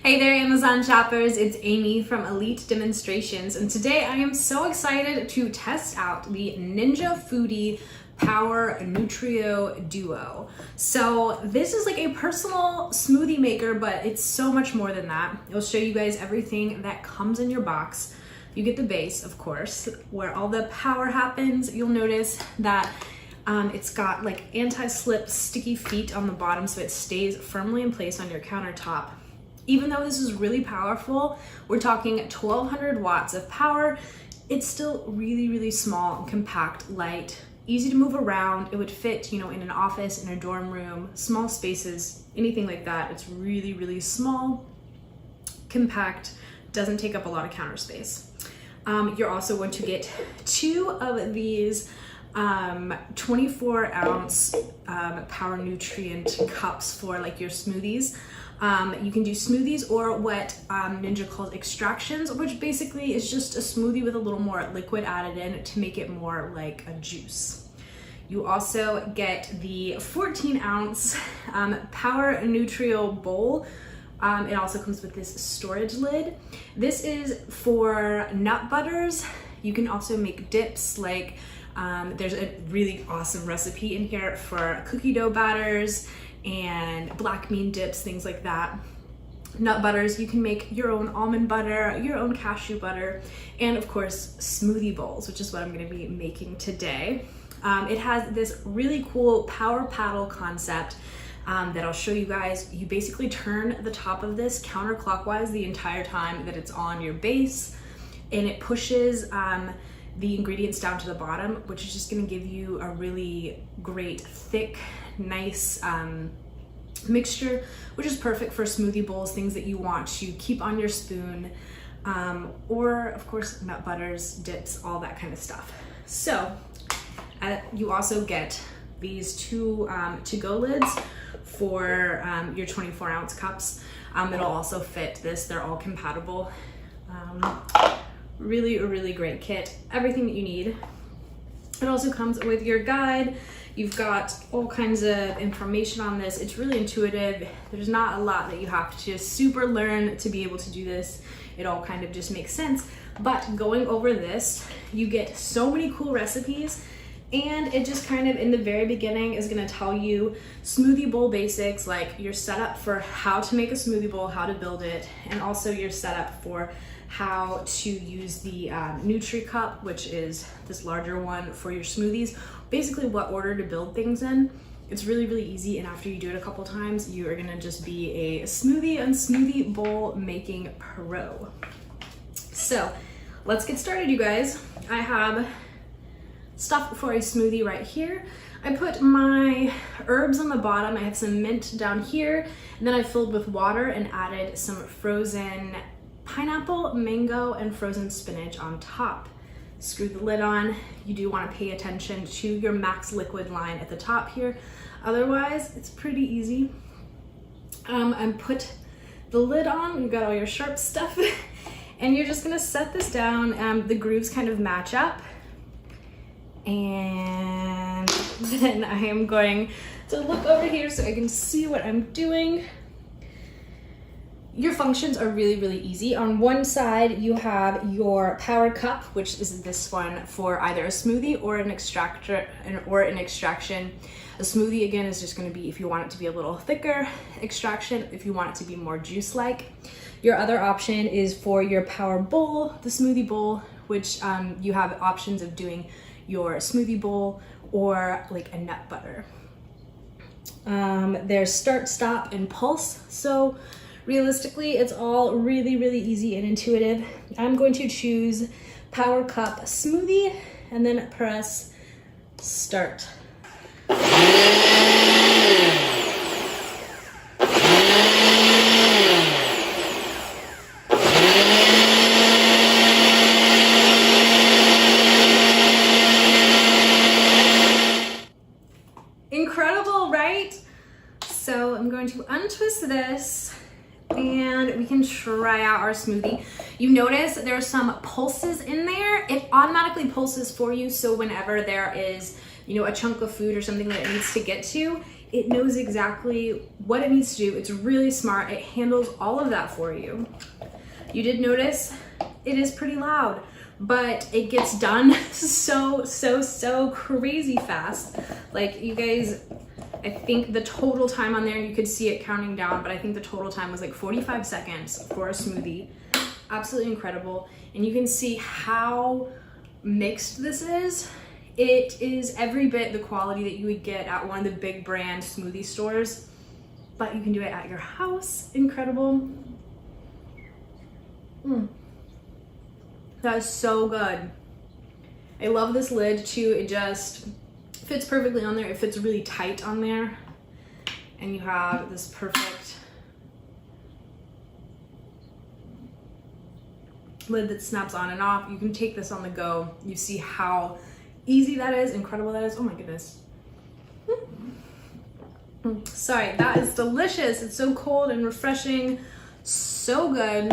Hey there, Amazon shoppers, it's Amy from Elite Demonstrations, and today I am so excited to test out the Ninja Foodi Power Nutrio Duo. So this is like a personal smoothie maker, but it's so much more than that. It'll show you guys everything that comes in your box. You get the base, of course, where all the power happens. You'll notice that it's got like anti-slip sticky feet on the bottom so it stays firmly in place on your countertop. Even though this is really powerful, we're talking 1200 watts of power, it's still really small and compact, light, easy to move around. It would fit, in an office, in a dorm room, small spaces, anything like that. It's really small, compact, doesn't take up a lot of counter space. You're also going to get 2 of these 24 ounce power nutrient cups for like your smoothies. You can do smoothies or what Ninja calls extractions, which basically is just a smoothie with a little more liquid added in to make it more like a juice. You also get the 14 ounce Power Nutrio bowl. It also comes with this storage lid. This is for nut butters. You can also make dips, like there's a really awesome recipe in here for cookie dough batters and black bean dips, things like that. Nut butters, you can make your own almond butter, your own cashew butter, and of course smoothie bowls, which is what I'm going to be making today. It has this really cool power paddle concept that I'll show you guys. You basically turn the top of this counterclockwise the entire time that it's on your base, and it pushes the ingredients down to the bottom, which is just going to give you a really great, thick, nice mixture, which is perfect for smoothie bowls, things that you want to keep on your spoon, or of course nut butters, dips, all that kind of stuff. So you also get these 2 to-go lids for your 24 ounce cups. It'll also fit this, they're all compatible. Really great kit, everything that you need. It also comes with your guide. You've got all kinds of information on this. It's really intuitive. There's not a lot that you have to super learn to be able to do this. It all kind of just makes sense. But going over this, you get so many cool recipes, and it just kind of in the very beginning is going to tell you smoothie bowl basics, like your setup for how to make a smoothie bowl, how to build it, and also your setup for how to use the Nutri Cup, which is this larger one for your smoothies. Basically what order to build things in. It's really easy, and after you do it a couple times, you are gonna just be a smoothie and smoothie bowl making pro. So let's get started, you guys. I have stuff for a smoothie right here. I put my herbs on the bottom. I have some mint down here, and then I filled with water and added some frozen pineapple, mango, and frozen spinach on top. Screw the lid on. You do want to pay attention to your max liquid line at the top here. Otherwise, it's pretty easy. And put the lid on. You've got all your sharp stuff. And you're just going to set this down. The grooves kind of match up. And then I am going to look over here so I can see what I'm doing. Your functions are really easy. On one side, you have your power cup, which is this one for either a smoothie or an extractor or an extraction. A smoothie, again, is just going to be if you want it to be a little thicker. Extraction, if you want it to be more juice-like. Your other option is for your power bowl, the smoothie bowl, which you have options of doing your smoothie bowl or like a nut butter. There's start, stop, and pulse. So realistically, it's all really easy and intuitive. I'm going to choose Power Cup Smoothie and then press start. Incredible, right? So I'm going to untwist this and we can try out our smoothie. You notice there are some pulses in there. It automatically pulses for you, so whenever there is, a chunk of food or something that it needs to get to, It knows exactly what it needs to do. It's really smart. It handles all of that for you. You did notice it is pretty loud, but it gets done so crazy fast. Like, you guys, I think the total time on there, you could see it counting down, but I think the total time was like 45 seconds for a smoothie. Absolutely incredible. And you can see how mixed this is. It is every bit the quality that you would get at one of the big brand smoothie stores, but you can do it at your house. Incredible. That is so good. I love this lid too. It just fits perfectly on there. It fits really tight on there. And you have this perfect lid that snaps on and off. You can take this on the go. You see how easy that is, incredible that is. Oh my goodness. Sorry, that is delicious. It's so cold and refreshing. So good.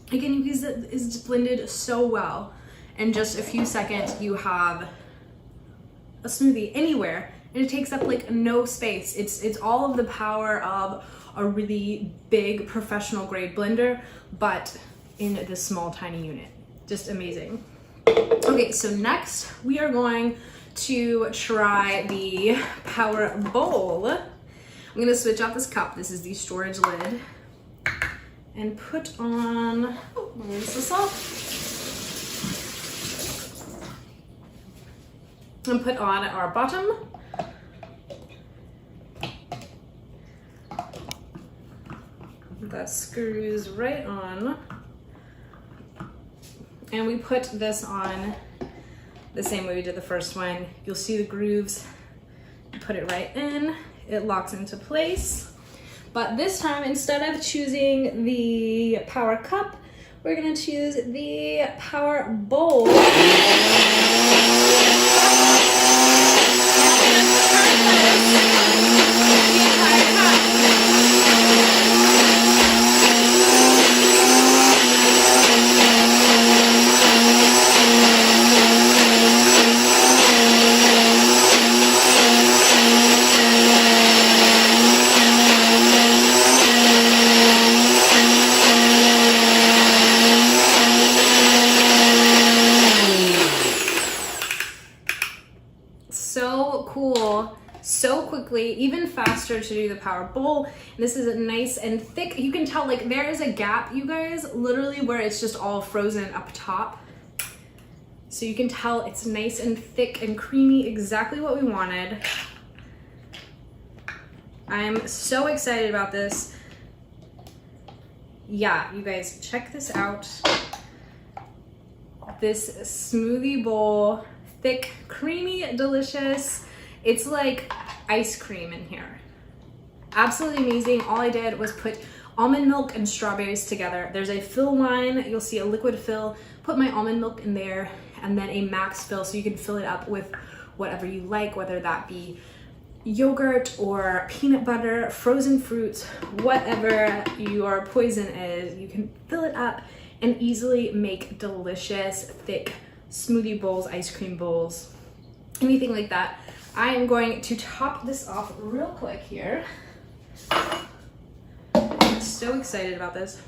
Again, you guys, it is blended so well. In just a few seconds, you have a smoothie anywhere, and it takes up like no space. It's all of the power of a really big professional grade blender, but in this small tiny unit. Just amazing. Okay, so next we are going to try the Power Bowl. I'm gonna switch out this cup. This is the storage lid. And put on, oh, rinse this off. And put on our bottom. That screws right on. And we put this on the same way we did the first one. You'll see the grooves. You put it right in, it locks into place. But this time, instead of choosing the Power Cup, we're gonna choose the Power Bowl. So cool, so quickly, even faster to do the Power Bowl. And this is nice and thick. You can tell, like, there is a gap, you guys, literally where it's just all frozen up top. So you can tell it's nice and thick and creamy, exactly what we wanted. I'm so excited about this. Yeah, you guys, check this out. This smoothie bowl, thick, creamy, delicious. It's like ice cream in here. Absolutely amazing. All I did was put almond milk and strawberries together. There's a fill line. You'll see a liquid fill. Put my almond milk in there, and then a max fill, so you can fill it up with whatever you like, whether that be yogurt or peanut butter, frozen fruits, whatever your poison is. You can fill it up and easily make delicious, thick smoothie bowls, ice cream bowls, anything like that. I am going to top this off real quick here. I'm so excited about this.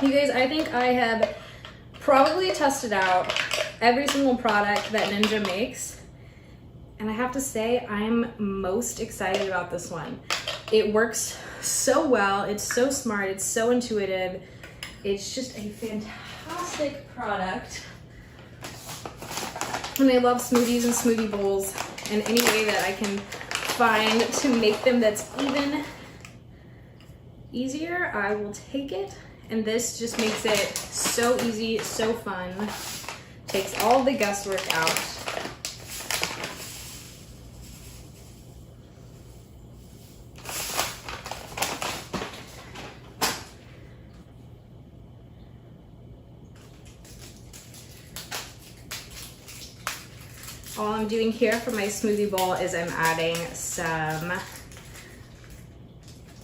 You guys, I think I have probably tested out every single product that Ninja makes, and I have to say I'm most excited about this one. It works so well, it's so smart, it's so intuitive. It's just a fantastic product. And I love smoothies and smoothie bowls, and any way that I can find to make them that's even easier, I will take it. And this just makes it so easy, so fun. Takes all the guesswork out. All I'm doing here for my smoothie bowl is I'm adding some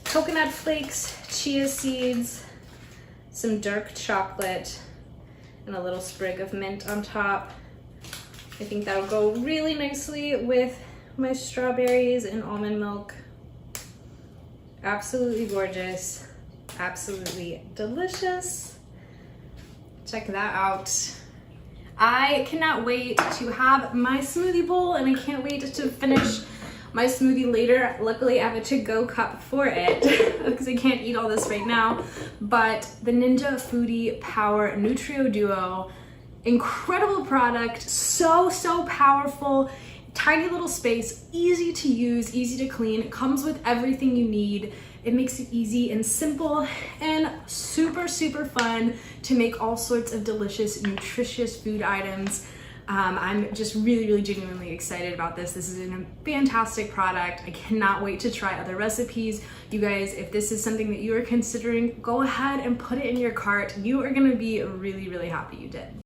coconut flakes, chia seeds, some dark chocolate, and a little sprig of mint on top. I think that'll go really nicely with my strawberries and almond milk. Absolutely gorgeous, absolutely delicious. Check that out. I cannot wait to have my smoothie bowl, and I can't wait to finish my smoothie later. Luckily, I have a to-go cup for it because I can't eat all this right now. But the Ninja Foodi Power Nutrio Duo, incredible product, so powerful, tiny little space, easy to use, easy to clean. It comes with everything you need. It makes it easy and simple and super fun to make all sorts of delicious, nutritious food items. I'm just really genuinely excited about this. This is a fantastic product. I cannot wait to try other recipes. You guys, if this is something that you are considering, go ahead and put it in your cart. You are gonna be really happy you did.